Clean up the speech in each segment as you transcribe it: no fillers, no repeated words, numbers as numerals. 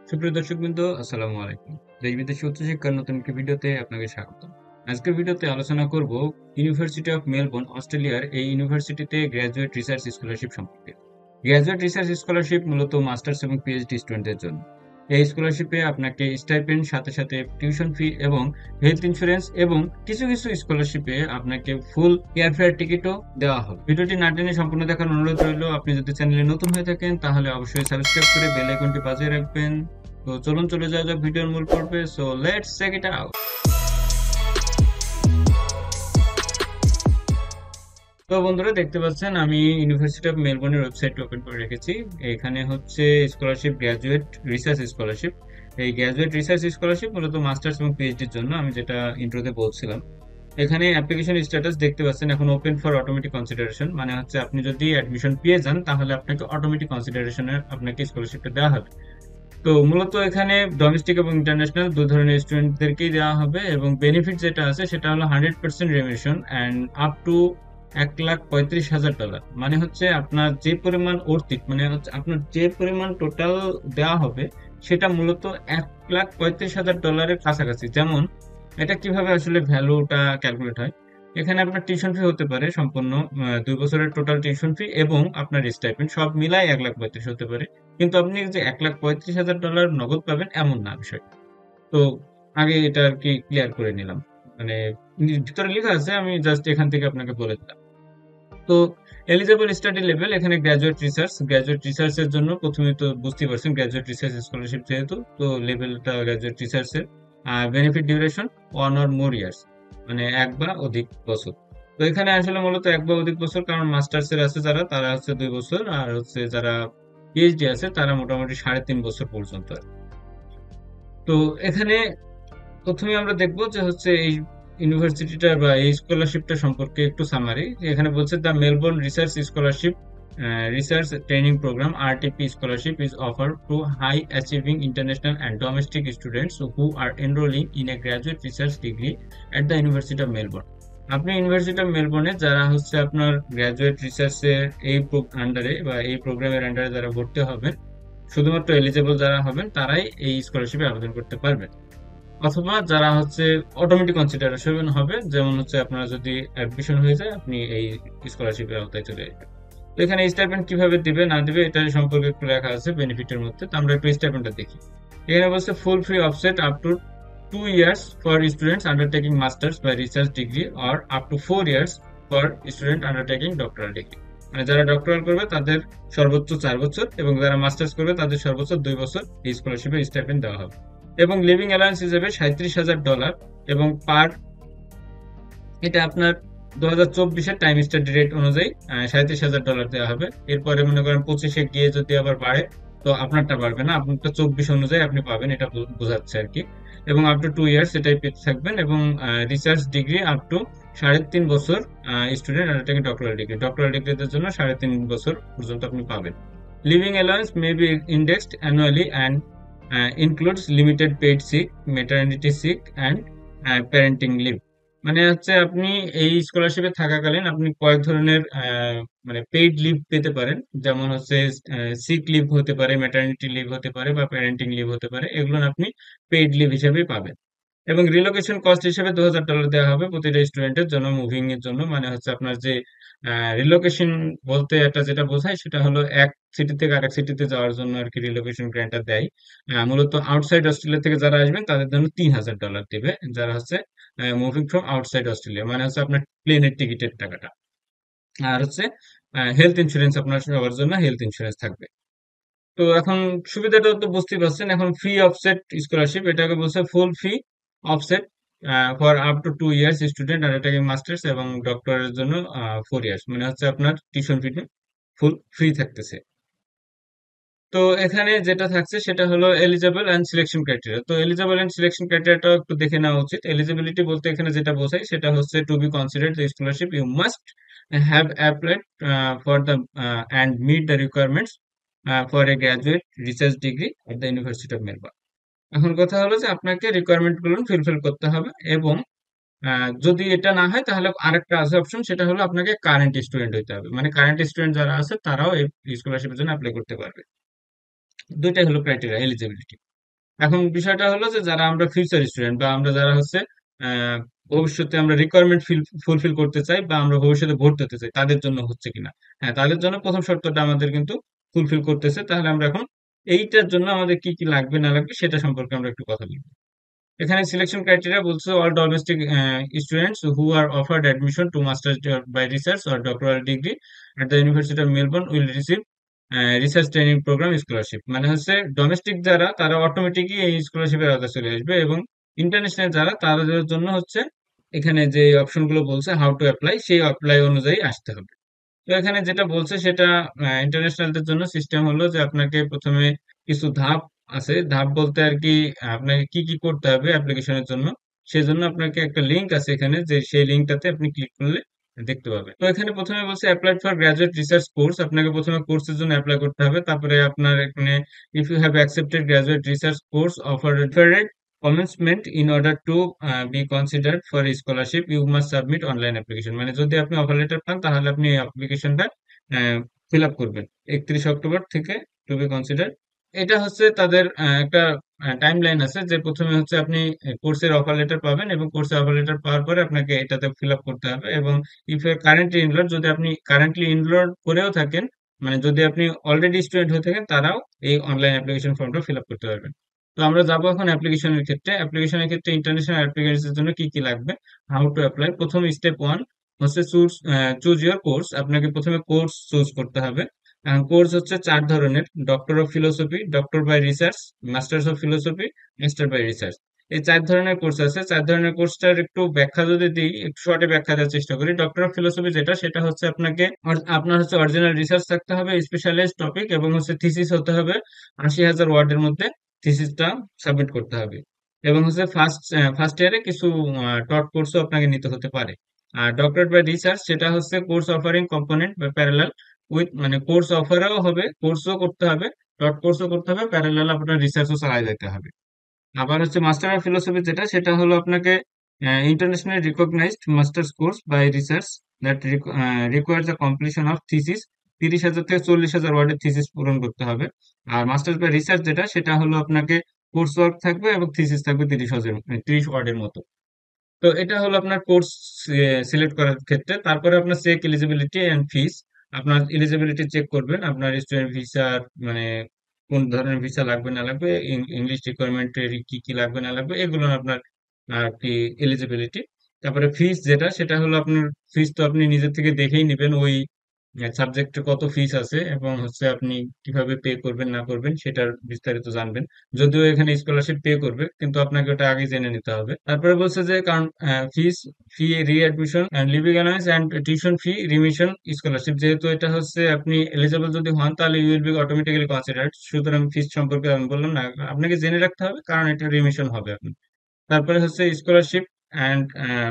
সুপ্রিয় দর্শকবৃন্দ, আসসালামু আলাইকুম। দেশ বিদেশে উচ্চশিক্ষার নতুন একটি ভিডিওতে আপনাকে স্বাগত। আজকের ভিডিওতে আলোচনা করব ইউনিভার্সিটি অফ মেলবোর্ন, অস্ট্রেলিয়ার এই ইউনিভার্সিটিতে গ্র্যাজুয়েট রিসার্চ স্কলারশিপ সম্পর্কে। গ্র্যাজুয়েট রিসার্চ স্কলারশিপ মূলত মাস্টার্স এবং পিএইচডি স্টুডেন্টদের জন্য। এই স্কলারশিপে আপনাকে স্টাইপেন্ড, সাথে সাথে টিউশন ফি এবং হেলথ ইন্স্যুরেন্স, এবং কিছু কিছু স্কলারশিপে আপনাকে ফুল এয়ারফেয়ার টিকিটও দেওয়া হবে। ভিডিওটি না টেনে সম্পূর্ণ দেখার অনুরোধ রইল। আপনি যদি চ্যানেলে নতুন হয়ে থাকেন তাহলে অবশ্যই সাবস্ক্রাইব করে বেল আইকনটি বাজিয়ে রাখবেন। তো চলুন চলে যাওয়া যাক ভিডিওর মূল পর্বে। So let's check it out. তো বন্ধুরা, দেখতে পাচ্ছেন আমি ইউনিভার্সিটি অফ মেলবোর্নের ওয়েবসাইট ওপেন করে রেখেছি। এখানে হচ্ছে স্কলারশিপ, গ্র্যাজুয়েট রিসার্চ স্কলারশিপ। এই গ্র্যাজুয়েট রিসার্চ স্কলারশিপ মূলত মাস্টার্স এবং পিএইচডির জন্য, আমি যেটা ইন্ট্রোতে বলছিলাম। এখানে অ্যাপ্লিকেশন স্ট্যাটাস দেখতে পাচ্ছেন এখন ওপেন ফর অটোমেটিক কনসিডারেশন, মানে হচ্ছে আপনি যদি অ্যাডমিশন পেয়ে যান তাহলে আপনাকে অটোমেটিক কনসিডারেশনে আপনাকে স্কলারশিপটা দেওয়া হবে। তো মূলত এখানে ডোমেস্টিক এবং ইন্টারন্যাশনাল দুই ধরনের স্টুডেন্টদেরকেই দেওয়া হবে, এবং বেনিফিট যেটা আছে সেটা হলো 100% রেমিশন অ্যান্ড আপ টু $1,35,000। মানে হচ্ছে আপনার যে পরিমাণ অর্থিত, মানে হচ্ছে আপনার যে পরিমাণ টোটাল দেওয়া হবে সেটা মূলত $1,35,000 কাছাকাছি। যেমন এটা কিভাবে আসলে ভ্যালুটা ক্যালকুলেট হয়, এখানে আপনার টিউশন ফি হতে পারে সম্পূর্ণ 2 বছরের টোটাল টিউশন ফি এবং আপনার স্টাইপেন্ড সব মিলাই 1,35,000 হতে পারে। কিন্তু আপনি যে $1,35,000 নগদ পাবেন এমন না বিষয়। তো আগে এটা আর কি ক্লিয়ার করে নিলাম। মানে ভিতরে লেখা আছে, আমি জাস্ট এখান থেকে আপনাকে বলে দিলাম। তো এলিজেবল স্টাডি লেভেল, এখানে গ্র্যাজুয়েট রিসার্চ। গ্র্যাজুয়েট রিসার্চ এর জন্য প্রথমে তো বুঝতেই পারছেন, গ্র্যাজুয়েট রিসার্চ স্কলারশিপ যেহেতু, তো লেভেলটা গ্র্যাজুয়েট রিসার্চ এর। Benefit duration 1 or more years, মানে 1 বা অধিক বছর। তো এখানে আসলে মূলত 1 বা অধিক বছর, কারণ মাস্টার্স এর আছে যারা, তারা হচ্ছে 2 বছর, আর হচ্ছে যারা পিএইচডি আছে তারা মোটামুটি 3.5 বছর পর্যন্ত আর কি। তো এখানে প্রথমে আমরা দেখবো যে হচ্ছে এই ইউনিভার্সিটিটা বা এই স্কলারশিপটা সম্পর্কে একটু সামারি। এখানে বলছে the Melbourne research scholarship research training programme RTP scholarship is offered to high achieving international and domestic students who are enrolling in a graduate research degree at the university of Melbourne. আপনি university of মেলবোর্নে যারা হচ্ছে আপনার graduate রিসার্চের এই আন্ডারে বা এই প্রোগ্রামের আন্ডারে যারা ভর্তি হবেন, শুধুমাত্র এলিজেবল যারা হবেন তারাই এই স্কলারশিপে আবেদন করতে পারবেন। অথবা যারা হচ্ছে অটোমেটিক কনসিডারেশন হবে, যেমন হচ্ছে আপনারা যদি অ্যাডমিশন হয়ে যায় আপনি এই স্কলারশিপের আওতায় চলে আসবেন। তো এখানে স্টাইপেন্ড কিভাবে দিবে না দিবে এটা সম্পর্কে একটু লেখা আছে বেনিফিটের মধ্যে। তো আমরা একটু স্টাইপেন্ডটা দেখি। এখানে বলছে full free offset up to 2 years for students undertaking masters by research degree, or up to 4 years for student undertaking doctoral degree. মানে যারা ডক্টরাল করবে তাদের সর্বোচ্চ 4 বছর, এবং যারা মাস্টার্স করবে তাদের সর্বোচ্চ 2 বছর এই স্কলারশিপের স্টাইপেন্ড দেওয়া হবে। এবং লিভিং অ্যালাউন্স হিসেবে $37,000, এবং পার, এটা আপনার 2024-এর টাইম স্টাডি রেট অনুযায়ী $37,000 দেওয়া হবে। এরপরে মনে করেন 25-এ গিয়ে যদি আবার বাড়ে, তো আপনারটা বাড়বে না, আপনারটা 24 অনুযায়ী আপনি পাবেন, এটা বোঝাচ্ছে আর কি। এবং আপ টু 2 ইয়ার্স এটাই পেতে থাকবেন, এবং রিসার্চ ডিগ্রি আপ টু 3.5 বছর। Student undertaking doctoral degree, doctoral ডিগ্রিদের জন্য 3.5 বছর পর্যন্ত আপনি পাবেন। Living allowance may be indexed annually and includes limited paid sick, maternity sick and parenting leave. মানে হচ্ছে আপনি এই স্কলারশিপে থাকাকালীন আপনি কয়েক ধরনের মানে পেইড লিভ পেতে পারেন। যেমন হচ্ছে সিক লিভ হতে পারে, ম্যাটারনিটি লিভ হতে পারে, বা প্যারেন্টিং লিভ হতে পারে, এগুলো আপনি পেইড লিভ হিসেবে পাবেন। এবং রিলোকেশন কস্ট হিসেবে $2,000 দেওয়া হবে প্রতিটা স্টুডেন্টের জন্য, মুভিং এর জন্য। মানে হচ্ছে আপনার যে রিলোকেশন বলতে একটা যেটা বোঝায় সেটা হলো এক সিটি থেকে আরেক সিটিতে যাওয়ার জন্য আর কি রিলোকেশন গ্র্যান্টটা দেয়। মূলত আউটসাইড অস্ট্রেলিয়া থেকে যারা আসবেন তাদের জন্য $3,000 দিবে, যারা হচ্ছে মুভিং ফ্রম আউটসাইড অস্ট্রেলিয়া, মানে হচ্ছে আপনার প্লেনের টিকিটের টাকাটা। আর হচ্ছে হেলথ ইন্স্যুরেন্স, আপনার সবার জন্য হেলথ ইন্স্যুরেন্স থাকবে। তো এখন সুবিধাটা তো বুঝতেই পারছেন। এখন ফ্রি অফসেট স্কলারশিপ, এটাকে বলছে full free offset for up to 2 years student undertaking masters, এবং ডক্টরের জন্য 4 ইয়ার্স। মানে হচ্ছে আপনার টিউশন ফিটা ফুল ফ্রি থাকতেছে। তো এখানে যেটা থাকছে সেটা হলো এলিজিবল অ্যান্ড সিলেকশন ক্রাইটেরিয়া। তো এলিজিবল অ্যান্ড সিলেকশন ক্রাইটেরিয়াটা একটু দেখে নেওয়া উচিত। এলিজিবিলিটি বলতে এখানে যেটা বোঝায় সেটা হচ্ছে to be considered the scholarship you must have applied for the and meet the requirements for a graduate research degree at the university of Melbourne. এখন কথা হলো যে আপনাকে রিকোয়ারমেন্ট গুলো ফুলফিল করতে হবে, এবং যদি এটা না হয় তাহলে আরেকটা আছে অপশন, সেটা হলো আপনাকে কারেন্ট স্টুডেন্ট হইতে হবে। মানে কারেন্ট স্টুডেন্ট যারা আছে তারাও এই স্কলারশিপের জন্য অ্যাপ্লাই করতে পারবে। দুইটাই হলো ক্রাইটেরিয়া এলিজিবিলিটি। এখন বিষয়টা হলো যে যারা আমরা ফিউচার স্টুডেন্ট বা আমরা যারা হচ্ছে আহ, ভবিষ্যতে আমরা রিকোয়ারমেন্ট ফুলফিল করতে চাই বা আমরা ভবিষ্যতে ভর্তি হতে চাই, তাদের জন্য হচ্ছে কিনা। হ্যাঁ, তাদের জন্য প্রথম শর্তটা আমাদের কিন্তু ফুলফিল করতেছে। তাহলে আমরা এখন এইটার জন্য আমাদের কি কি লাগবে না লাগবে সেটা সম্পর্কে আমরা একটু কথা বলবো। এখানে সিলেকশন ক্রাইটেরিয়া বলছে all domestic students who are offered admission to masters by research or doctoral degree at the university of Melbourne will receive research training programme scholarship. মানে হচ্ছে ডোমেস্টিক যারা তারা অটোমেটিকই এই স্কলারশিপের আওতায় চলে আসবে, এবং ইন্টারন্যাশনাল যারা তাদের জন্য হচ্ছে এখানে যে অপশনগুলো বলছে হাউ টু অ্যাপ্লাই, সেই অ্যাপ্লাই অনুযায়ী আসতে হবে। তো এখানে যেটা বলছে সেটা ইন্টারন্যাশনালদের জন্য সিস্টেম হলো যে আপনাকে প্রথমে কিছু ধাপ আছে, ধাপ বলতে আর কি আপনাকে কি কি করতে হবে অ্যাপ্লিকেশনের জন্য। সেজন্য আপনাকে একটা লিংক আছে এখানে, যে সেই লিংকটাতে আপনি ক্লিক করলে দেখতে পাবেন। তো এখানে প্রথমে বলছে apply for graduate research course, আপনাকে প্রথমে কোর্সের জন্য অ্যাপ্লাই করতে হবে। তারপরে আপনার এখানে if you have accepted graduate research course offered commencement in order to be considered for a scholarship you must submit online application। মানে যদি আপনি অফার লেটার পান তাহলে আপনি অ্যাপ্লিকেশনটা ফিল আপ করবেন 31 অক্টোবর থেকে টু বি কনসিডার। এটা হচ্ছে তাদের একটা টাইম লাইন আছে, যে প্রথমে হচ্ছে আপনি কোর্সের অফার লেটার পাবেন, এবং কোর্সের অফার লেটার পাওয়ার পরে আপনাকে এটাতে ফিল আপ করতে হবে। এবং ইফ ইউ কারেন্টলি ইনরোল, যদি আপনি কারেন্টলি ইনরোল করেও থাকেন, মানে যদি আপনি অলরেডি স্টুডেন্ট হয়ে থাকেন, তারাও এই অনলাইন অ্যাপ্লিকেশন ফর্মটা ফিল আপ করতে পারবেন। তো আমরা যাবো এখন অ্যাপ্লিকেশনের ক্ষেত্রে। অ্যাপ্লিকেশনের ক্ষেত্রে ইন্টারন্যাশনাল অ্যাপ্লিকেশনের জন্য কি কি লাগবে, হাউ টু অ্যাপ্লাই। প্রথম স্টেপ ওয়ান হচ্ছে চুজ চুজ ইউর কোর্স। আপনাকে প্রথমে কোর্স চুজ করতে হবে। কোর্স হচ্ছে 4 ধরনের: doctor of philosophy, doctor by research, masters of philosophy, master by research. এই 4 ধরনের কোর্স আছে। 4 ধরনের কোর্সটার একটু ব্যাখ্যা যদি দিই, একটু শর্টে ব্যাখ্যা দেওয়ার চেষ্টা করি। ডক্টর অফ ফিলোসফি যেটা, সেটা হচ্ছে আপনাকে আপনার হচ্ছে অরিজিনাল রিসার্চ থাকতে হবে, স্পেশালাইজ টপিক, এবং হচ্ছে থিসিস হতে হবে 80,000 ওয়ার্ডের মধ্যে। থিসিসটা সাবমিট করতে হবে। এবং হচ্ছে ফার্স্ট ইয়ারে কিছু টট কোর্সও আপনাকে নিতে হতে পারে। আর ডক্টরেট বাই রিসার্চ সেটা হচ্ছে কোর্স অফারিং কম্পোনেন্ট বা প্যারালাল উইথ, মানে কোর্স অফারও হবে, কোর্সও করতে হবে, ডট কোর্সও করতে হবে, প্যারালাল আপনার রিসার্চও চালিয়ে যেতে হবে। আবার হচ্ছে মাস্টার অফ ফিলোসফি যেটা, সেটা হলো আপনাকে international recognised masters course by research that require the completion of thesis. 30,000 থেকে 40,000 ওয়ার্ডের থিসিস পূরণ করতে হবে। আর মাস্টার্স বাই রিসার্চ যেটা, সেটা হলো আপনাকে কোর্স ওয়ার্ক থাকবে এবং থিসিস থাকবে 30,000, 30 ওয়ার্ডের মতো। তো এটা হলো আপনার কোর্স সিলেক্ট করার ক্ষেত্রে। তারপরে আপনার চেক এলিজিবিলিটি এন্ড ফিস। আপনার এলিজিবিলিটি চেক করবেন, আপনার স্টুডেন্ট ভিসার মানে কোন ধরনের ভিসা লাগবে না লাগবে, ইংলিশ রিকোয়ারমেন্টের কি কি লাগবে না লাগবে, এগুলো আপনার আর কি এলিজিবিলিটি। তারপরে ফিস যেটা, সেটা হলো আপনার ফিস তো আপনি নিজে থেকে দেখেই নেবেন ওই সাবজেক্টে কত ফিস আছে, এবং হচ্ছে আপনি কিভাবে পে করবেন না করবেন সেটার বিস্তারিত জানবেন। যদিও এখানে স্কলারশিপ পে করবে, কিন্তু আপনাকে ওটা আগে জেনে নিতে হবে। তারপরে বলছে যে কারণ fees, fee readmission and living allowance and tuition fee remission scholarship, যেহেতু এটা হচ্ছে আপনি এলিজিবল যদি হন তাহলে you will be automatically considered. সুতরাং ফিস সম্পর্কে আমি বললাম না, আপনাকে জেনে রাখতে হবে কারণ এটা রিমিশন হবে আপনি। তারপরে হচ্ছে স্কলারশিপ অ্যান্ড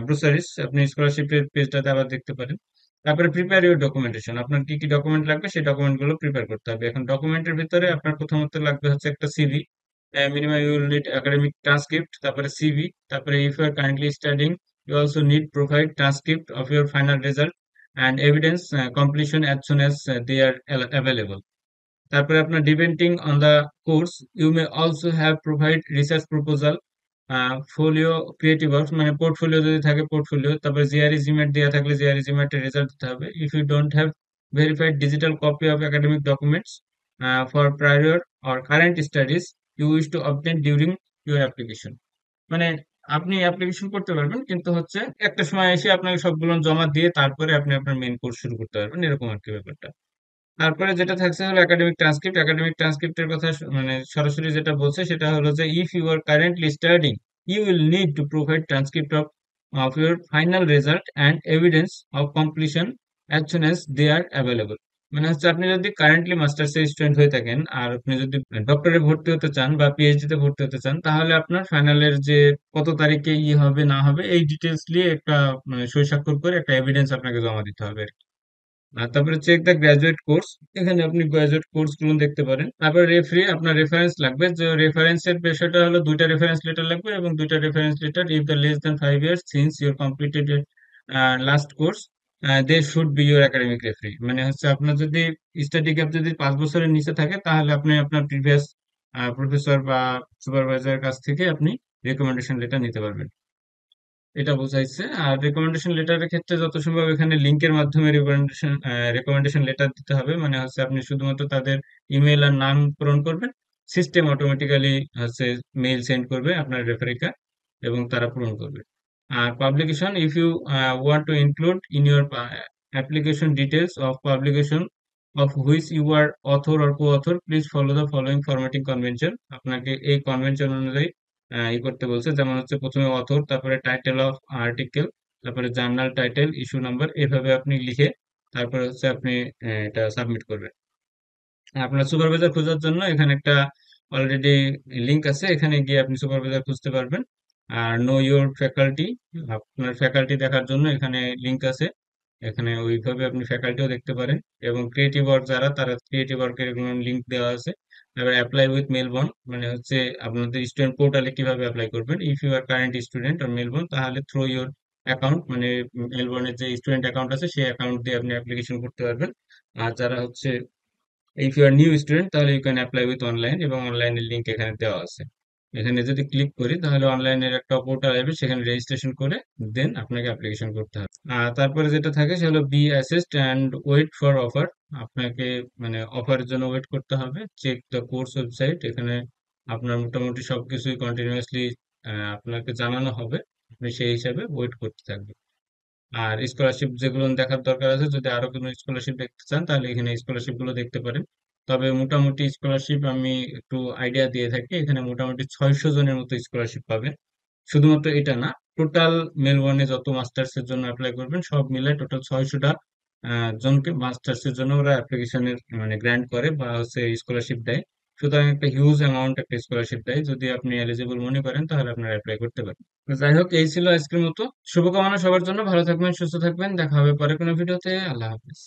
ব্রোসারিজ, আপনি স্কলারশিপের পেজটাতে আবার দেখতে পারেন। তারপরে প্রিপেয়ার ইউর ডকুমেন্টেশন, আপনার কি কি ডকুমেন্ট লাগবে সেই ডকুমেন্ট গুলো প্রিপেয়ার করতে হবে। এখন ডকুমেন্টের ভিতরে আপনার প্রথমত লাগবে হচ্ছে একটা CV, minimum you will need academic transcript, তারপরে সিভি, তারপরে if you are currently studying you also need provide transcript of your final result and evidence completion as soon as they are available. তারপরে আপনার depending on the course you may also have provide research proposal, folio, creative works মানে portfolio যদি থাকে portfolio, তারপরে GRE GMAT দেওয়া থাকলে GRE জিমেটের result দিতে হবে। If you don't have verified digital copy of academic documents for prior or current studies you wish to obtain during your application. মানে আপনি অ্যাপ্লিকেশন করতে পারবেন, কিন্তু হচ্ছে একটা সময় এসে আপনাকে সবগুলো জমা দিয়ে তারপরে আপনি আপনার মেইন কোর্স শুরু করতে পারবেন, এরকম আর কি ব্যাপারটা। তারপরে যেটা থাকছে হলো একাডেমিক ট্রান্সক্রিপ্ট। একাডেমিক ট্রান্সক্রিপ্টের কথা মানে সরাসরি যেটা বলছে সেটা হলো যে if you are currently studying you will need to provide transcript of your final result and evidence of completion as soon as they are available. মানে হচ্ছে আপনি যদি কারেন্টলি মাস্টার্স এর স্টুডেন্ট হয়ে থাকেন আর আপনি যদি ডক্টরে ভর্তি হতে চান বা পিএইচডি তে ভর্তি হতে চান, তাহলে আপনার ফাইনালের যে কত তারিখে হবে না হবে এই ডিটেলস নিয়ে একটা মানে সই স্বাক্ষর করে একটা এভিডেন্স আপনাকে জমা দিতে হবে। আর তারপরে চেক দ্য গ্রাজুয়েট কোর্স, এখানে আপনি গ্রাজুয়েট কোর্স গুলো দেখতে পারেন। তারপরে রেফারি, আপনার রেফারেন্স লাগবে, যে রেফারেন্সের বিষয়টা হলো 2টা রেফারেন্স লেটার লাগবে, এবং 2টা reference letter if the less than 5 years since your completed last course they should be your academic referee. মানে হচ্ছে আপনার যদি স্টাডি গ্যাপ যদি 5 বছরের নিচে থাকে তাহলে আপনি আপনার প্রিভিয়াস প্রফেসর বা সুপারভাইজারের কাছ থেকে আপনি রেকমেন্ডেশন লেটার নিতে পারবেন। এটা বোঝাইছে। আর রেকমেন্ডেশন লেটারের ক্ষেত্রে যত সম্ভব এখানে লিঙ্কের মাধ্যমে রেকমেন্ডেশন লেটার দিতে হবে, মানে হচ্ছে আপনি শুধুমাত্র তাদের ইমেল আর নাম পূরণ করবেন, সিস্টেম অটোমেটিক্যালি হচ্ছে মেইল সেন্ড করবে আপনার রেফারিকা এবং তারা পূরণ করবে। আর publication, if you want to include in your application details of publication of which you are author or co-author, please follow the following formatting convention। আপনাকে এই কনভেনশন অনুযায়ী করতে বলছে, যেমন হচ্ছে প্রথমে অথর, তারপরে টাইটেল অফ আর্টিকেল, তারপরে জার্নাল টাইটেল, ইস্যু নাম্বার, এভাবে আপনি লিখে তারপরে হচ্ছে আপনি এটা সাবমিট করবেন। আপনার সুপারভাইজার খোঁজার জন্য এখানে একটা অলরেডি লিংক আছে, এখানে গিয়ে আপনি সুপারভাইজার খুঁজতে পারবেন। আর নো ইউর ফ্যাকাল্টি, আপনার ফ্যাকাল্টি দেখার জন্য এখানে লিংক আছে, এখানে ওইভাবে আপনি ফ্যাকাল্টিও দেখতে পারেন। এবং ক্রিয়েটিভ ওয়ার্ক যারা, তারা ক্রিয়েটিভ ওয়ার্কের লিংক দেওয়া আছে। এবার অ্যাপ্লাই উইথ মেলবর্ন, মানে হচ্ছে আপনাদের স্টুডেন্ট পোর্টালে কিভাবে অ্যাপ্লাই করবেন। If you are current student or Melbourne, তাহলে থ্রু ইউর অ্যাকাউন্ট, মানে মেলবর্নের যে স্টুডেন্ট অ্যাকাউন্ট আছে সেই অ্যাকাউন্ট দিয়ে আপনি অ্যাপ্লিকেশন করতে পারবেন। আর যারা হচ্ছে if you are new student, তাহলে you can apply with online, এবং অনলাইনের লিঙ্ক এখানে দেওয়া আছে। এখানে যদি ক্লিক করি তাহলে অনলাইনের একটা পোর্টাল আসবে, সেখানে রেজিস্ট্রেশন করে দেন আপনাকে অ্যাপ্লিকেশন করতে হবে। আর তারপরে যেটা থাকে সে হলো be assessed and wait for offer. আপনাকে মানে অফারের জন্য ওয়েট করতে হবে। চেক দ্য কোর্স ওয়েবসাইট, এখানে আপনার মোটামুটি সবকিছুই কন্টিনিউয়াসলি আপনাকে জানানো হবে, আপনি সেই হিসাবে ওয়েট করতে থাকবেন। আর স্কলারশিপ যেগুলো দেখার দরকার আছে, যদি আরো কোনো স্কলারশিপ দেখতে চান তাহলে এখানে স্কলারশিপ গুলো দেখতে পারেন। তবে মোটামুটি স্কলারশিপ আমি একটু আইডিয়া দিয়ে থাকি, এখানে মোটামুটি 600 জনের মতো স্কলারশিপ পাবেন। শুধুমাত্র এটা না, টোটাল মেলবোর্নে যত মাস্টার্স এর জন্য অ্যাপ্লাই করবেন সব মিলে টোটাল 600টা জনকে মাস্টার্স এর জন্য ওরা অ্যাপ্লিকেশনের মানে গ্র্যান্ট করে বা হচ্ছে স্কলারশিপ দেয়। সুতরাং একটা হিউজ অ্যামাউন্ট একটা স্কলারশিপ দেয়, যদি আপনি এলিজিবল মনে করেন তাহলে আপনারা অ্যাপ্লাই করতে পারেন। তো যাই হোক, এই ছিল আজকের মতো। শুভকামনা সবার জন্য, ভালো থাকবেন, সুস্থ থাকবেন, দেখা হবে পরে কোনো ভিডিওতে। আল্লাহ হাফেজ।